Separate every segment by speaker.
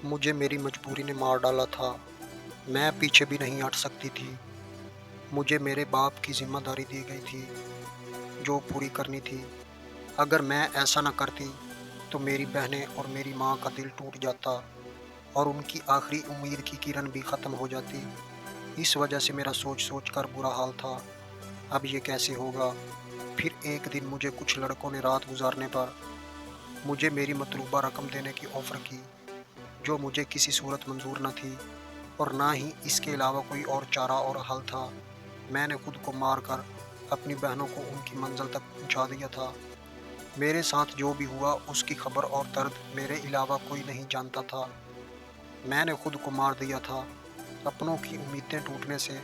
Speaker 1: مجھے میری مجبوری نے مار ڈالا تھا۔ میں پیچھے بھی نہیں ہٹ سکتی تھی۔ مجھے میرے باپ کی ذمہ داری دی گئی تھی جو پوری کرنی تھی۔ اگر میں ایسا نہ کرتی تو میری بہنیں اور میری ماں کا دل ٹوٹ جاتا اور ان کی آخری امید کی کرن بھی ختم ہو جاتی۔ اس وجہ سے میرا سوچ سوچ کر برا حال تھا۔ اب یہ کیسے ہوگا؟ پھر ایک دن مجھے کچھ لڑکوں نے رات گزارنے پر مجھے میری مطلوبہ رقم دینے کی آفر کی، جو مجھے کسی صورت منظور نہ تھی اور نہ ہی اس کے علاوہ کوئی اور چارہ اور حل تھا۔ میں نے خود کو مار کر اپنی بہنوں کو ان کی منزل تک پہنچا دیا تھا۔ میرے ساتھ جو بھی ہوا اس کی خبر اور درد میرے علاوہ کوئی نہیں جانتا تھا۔ میں نے خود کو مار دیا تھا، اپنوں کی امیدیں ٹوٹنے سے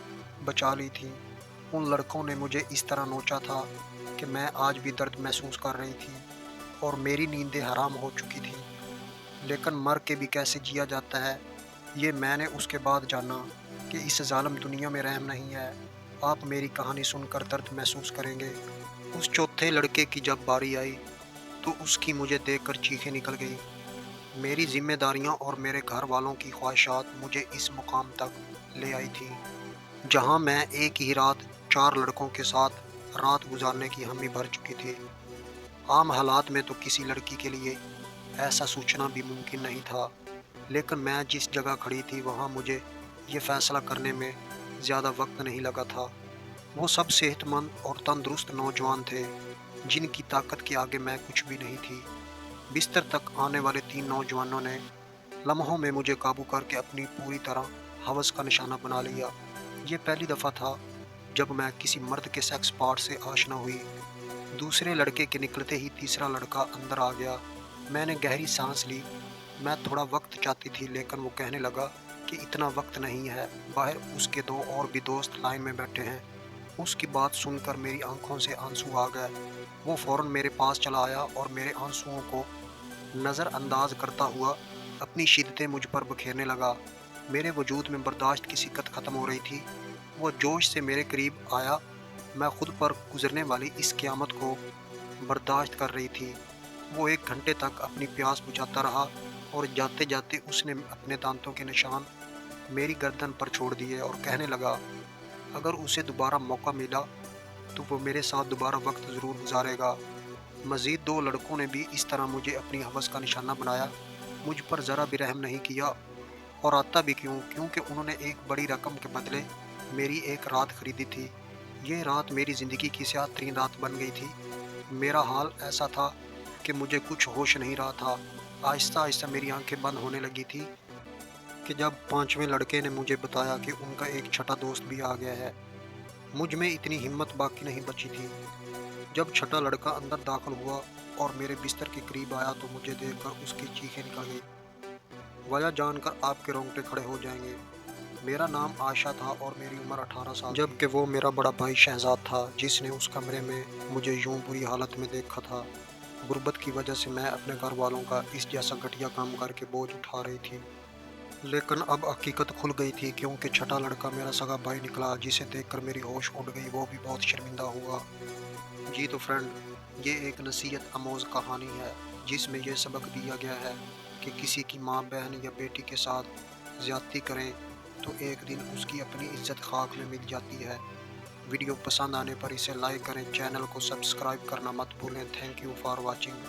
Speaker 1: بچا لی تھیں۔ ان لڑکوں نے مجھے اس طرح نوچا تھا کہ میں آج بھی درد محسوس کر رہی تھی اور میری نیندیں حرام ہو چکی تھیں۔ لیکن مر کے بھی کیسے جیا جاتا ہے، یہ میں نے اس کے بعد جانا کہ اس ظالم دنیا میں رحم نہیں ہے۔ آپ میری کہانی سن کر درد محسوس کریں گے۔ اس چوتھے لڑکے کی جب باری آئی تو اس کی مجھے دیکھ کر چیخیں نکل گئی۔ میری ذمہ داریاں اور میرے گھر والوں کی خواہشات مجھے اس مقام تک لے آئی تھی جہاں میں ایک ہی رات 4 لڑکوں کے ساتھ رات گزارنے کی حمی بھر چکی تھی۔ عام حالات میں تو کسی لڑکی کے لیے ایسا سوچنا بھی ممکن نہیں تھا، لیکن میں جس جگہ کھڑی تھی وہاں مجھے یہ فیصلہ کرنے میں زیادہ وقت نہیں لگا تھا۔ وہ سب صحت مند اور تندرست نوجوان تھے جن کی طاقت کے آگے میں کچھ بھی نہیں تھی۔ بستر تک آنے والے 3 نوجوانوں نے لمحوں میں مجھے قابو کر کے اپنی پوری طرح ہوس کا نشانہ بنا لیا۔ یہ پہلی دفعہ تھا جب میں کسی مرد کے سیکس پارٹ سے آشنا ہوئی۔ دوسرے لڑکے کے نکلتے ہی تیسرا لڑکا اندر آ گیا۔ میں نے گہری سانس لی۔ میں تھوڑا وقت چاہتی تھی لیکن وہ کہنے لگا کہ اتنا وقت نہیں ہے، باہر اس کے 2 اور بھی دوست لائن میں بیٹھے ہیں۔ اس کی بات سن کر میری آنکھوں سے آنسو آ گئے۔ وہ فوراً میرے پاس چلا آیا اور میرے آنسوؤں کو نظر انداز کرتا ہوا اپنی شدتیں مجھ پر بکھیرنے لگا۔ میرے وجود میں برداشت کی سکت ختم ہو رہی تھی۔ وہ جوش سے میرے قریب آیا۔ میں خود پر گزرنے والی اس قیامت کو برداشت کر رہی تھی۔ وہ 1 گھنٹے تک اپنی پیاس بجھاتا رہا اور جاتے جاتے اس نے اپنے دانتوں کے نشان میری گردن پر چھوڑ دیے اور کہنے لگا اگر اسے دوبارہ موقع ملا تو وہ میرے ساتھ دوبارہ وقت ضرور گزارے گا۔ مزید 2 لڑکوں نے بھی اس طرح مجھے اپنی ہوس کا نشانہ بنایا۔ مجھ پر ذرا بھی رحم نہیں کیا، اور آتا بھی کیونکہ انہوں نے ایک بڑی رقم کے بدلے میری ایک رات خریدی تھی۔ یہ رات میری زندگی کی سیاہ ترین رات بن گئی تھی۔ میرا حال ایسا تھا کہ مجھے کچھ ہوش نہیں رہا تھا۔ آہستہ آہستہ میری آنکھیں بند ہونے لگی تھی کہ جب 5ویں لڑکے نے مجھے بتایا کہ ان کا ایک چھٹا دوست بھی آ گیا ہے۔ مجھ میں اتنی ہمت باقی نہیں بچی تھی۔ جب چھٹا لڑکا اندر داخل ہوا اور میرے بستر کے قریب آیا تو مجھے دیکھ کر اس کی چیخیں نکل گئی۔ وجہ جان کر آپ کے رونگٹے کھڑے ہو جائیں گے۔ میرا نام عائشہ تھا اور میری عمر 18 سال تھی، جبکہ وہ میرا بڑا بھائی شہزاد تھا جس نے اس کمرے میں مجھے یوں بری حالت میں دیکھا تھا۔ غربت کی وجہ سے میں اپنے گھر والوں کا اس جیسا گھٹیا کام کر کے بوجھ اٹھا رہی تھی، لیکن اب حقیقت کھل گئی تھی کیونکہ چھٹا لڑکا میرا سگا بھائی نکلا جسے دیکھ کر میری ہوش اڑ گئی۔ وہ بھی بہت شرمندہ ہوا۔ جی تو فرینڈ، یہ ایک نصیحت آموز کہانی ہے جس میں یہ سبق دیا گیا ہے کہ کسی کی ماں، بہن یا بیٹی کے ساتھ زیادتی کریں تو ایک دن اس کی اپنی عزت خاک میں مل جاتی ہے۔ ویڈیو پسند آنے پر اسے لائک کریں، چینل کو سبسکرائب کرنا مت بھولیں۔ Thank you for watching.